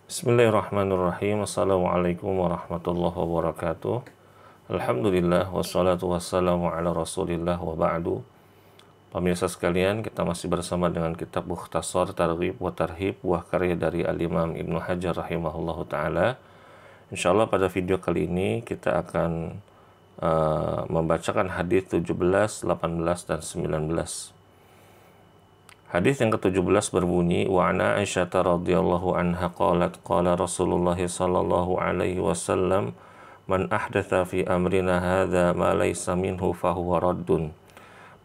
Bismillahirrahmanirrahim. Assalamualaikum warahmatullahi wabarakatuh. Alhamdulillah wassalatu wassalamu ala Rasulillah wa ba'du. Pemirsa sekalian, kita masih bersama dengan kitab Mukhtasar Targhib wa Tarhib, buah karya dari Al-Imam Ibnu Hajar rahimahullahu taala. Insyaallah pada video kali ini kita akan membacakan hadis 17, 18 dan 19. Hadis yang ke-17 berbunyi, wa ana Aisyah radhiyallahu anha qalat qala Rasulullah sallallahu alaihi wasallam man ahdatha fi amrina hadza ma laysa minhu fahuwa raddun.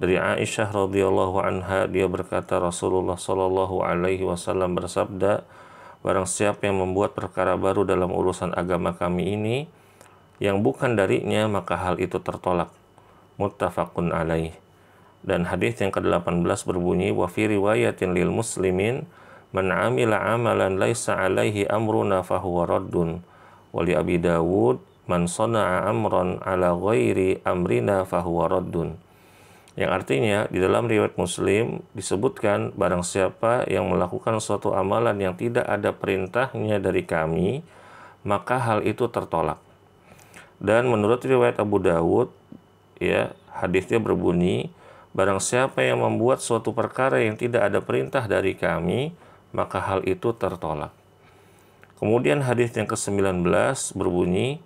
Dari Aisyah radhiyallahu anha, dia berkata, Rasulullah sallallahu alaihi wasallam bersabda, barang siapa yang membuat perkara baru dalam urusan agama kami ini yang bukan darinya, maka hal itu tertolak. Muttafaqun alaih. Dan hadis yang ke-18 berbunyi, wa fi riwayatin lil muslimin man amila amalan laisa alaihi amruna fahuwa raddun. Wa li Abi Dawud man sana'a amran ala ghairi amrina fahuwa raddun. Yang artinya di dalam riwayat Muslim disebutkan, barang siapa yang melakukan suatu amalan yang tidak ada perintahnya dari kami, maka hal itu tertolak. Dan menurut riwayat Abu Dawud, ya, hadisnya berbunyi, barang siapa yang membuat suatu perkara yang tidak ada perintah dari kami, maka hal itu tertolak. Kemudian hadis yang ke-19 berbunyi,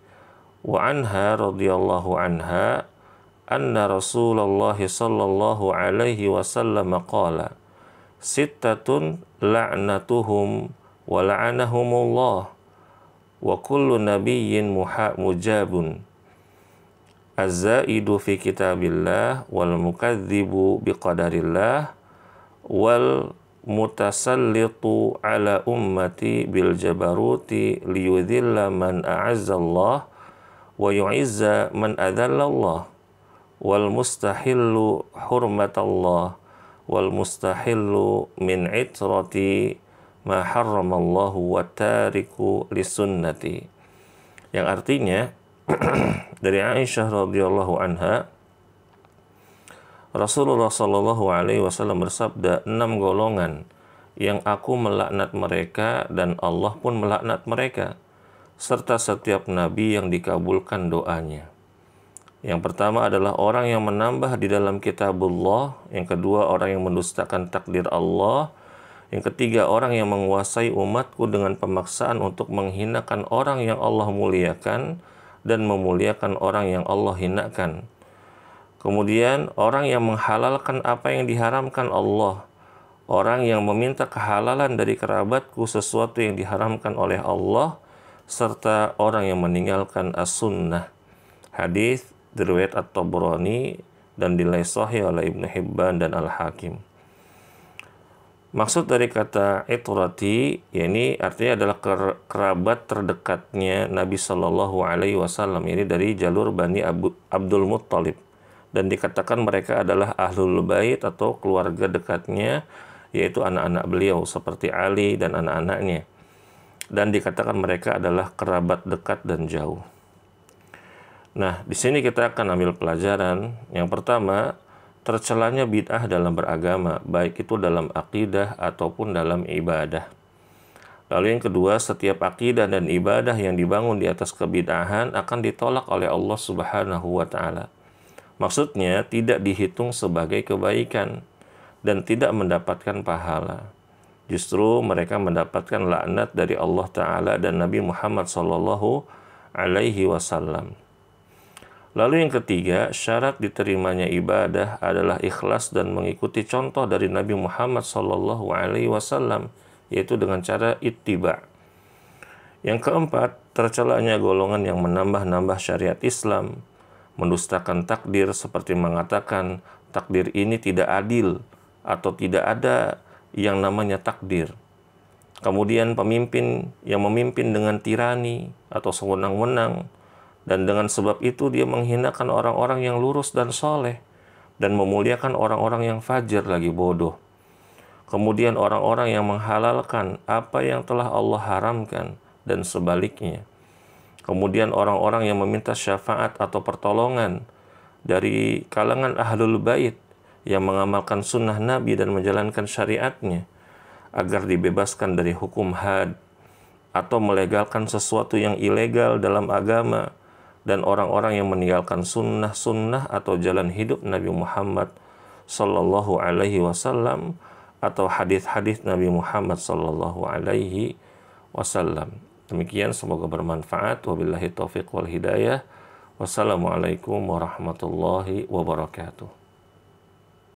wa anha radhiyallahu anha anna Rasulullah sallallahu alaihi wasallam qala sittatun la'natuhum wa la'anahumullah wa kullu nabiyyin mujabun. Az-zaidu fi kitabillah wal mukadzibu biqadarillah wal mutasallitu ala ummati bil jabaruti liyudhilla man a'azzallah wa yu'izza man adallallah wal mustahillu hurmatallah wal mustahillu min itrati ma harramallahu wa tariku lisunnati. Yang artinya dari Aisyah radhiyallahu anha, Rasulullah sallallahu alaihi wasallam bersabda, 6 golongan yang aku melaknat mereka dan Allah pun melaknat mereka, serta setiap nabi yang dikabulkan doanya. Yang pertama adalah orang yang menambah di dalam kitabullah, yang kedua orang yang mendustakan takdir Allah, yang ketiga orang yang menguasai umatku dengan pemaksaan untuk menghinakan orang yang Allah muliakan dan memuliakan orang yang Allah hinakan. Kemudian orang yang menghalalkan apa yang diharamkan Allah, orang yang meminta kehalalan dari kerabatku sesuatu yang diharamkan oleh Allah, serta orang yang meninggalkan as-sunnah. Hadis riwayat At-Tabrani dan dinilai sahih oleh Ibnu Hibban dan Al-Hakim. Maksud dari kata itrati, yakni artinya adalah kerabat terdekatnya Nabi Shallallahu Alaihi Wasallam, ini dari jalur Bani Abdul Muttalib, dan dikatakan mereka adalah ahlul bait atau keluarga dekatnya, yaitu anak-anak beliau seperti Ali dan anak-anaknya, dan dikatakan mereka adalah kerabat dekat dan jauh. Nah, di sini kita akan ambil pelajaran. Yang pertama, tercelanya bid'ah dalam beragama, baik itu dalam akidah ataupun dalam ibadah. Lalu yang kedua, setiap akidah dan ibadah yang dibangun di atas kebid'ahan akan ditolak oleh Allah Subhanahu wa taala. Maksudnya tidak dihitung sebagai kebaikan dan tidak mendapatkan pahala. Justru mereka mendapatkan laknat dari Allah taala dan Nabi Muhammad sallallahu alaihi wasallam. Lalu yang ketiga, syarat diterimanya ibadah adalah ikhlas dan mengikuti contoh dari Nabi Muhammad sallallahu alaihi wasallam, yaitu dengan cara ittiba. Yang keempat, tercelanya golongan yang menambah-nambah syariat Islam, mendustakan takdir seperti mengatakan takdir ini tidak adil atau tidak ada yang namanya takdir. Kemudian pemimpin yang memimpin dengan tirani atau sewenang-wenang, dan dengan sebab itu dia menghinakan orang-orang yang lurus dan soleh dan memuliakan orang-orang yang fajir lagi bodoh. Kemudian orang-orang yang menghalalkan apa yang telah Allah haramkan dan sebaliknya. Kemudian orang-orang yang meminta syafaat atau pertolongan dari kalangan ahlul bait yang mengamalkan sunnah Nabi dan menjalankan syariatnya agar dibebaskan dari hukum had atau melegalkan sesuatu yang ilegal dalam agama, dan orang-orang yang meninggalkan sunnah-sunnah atau jalan hidup Nabi Muhammad Sallallahu Alaihi Wasallam atau hadis-hadis Nabi Muhammad Sallallahu Alaihi Wasallam. Demikian, semoga bermanfaat. Wabillahi taufiq wal hidayah. Wassalamualaikum warahmatullahi wabarakatuh.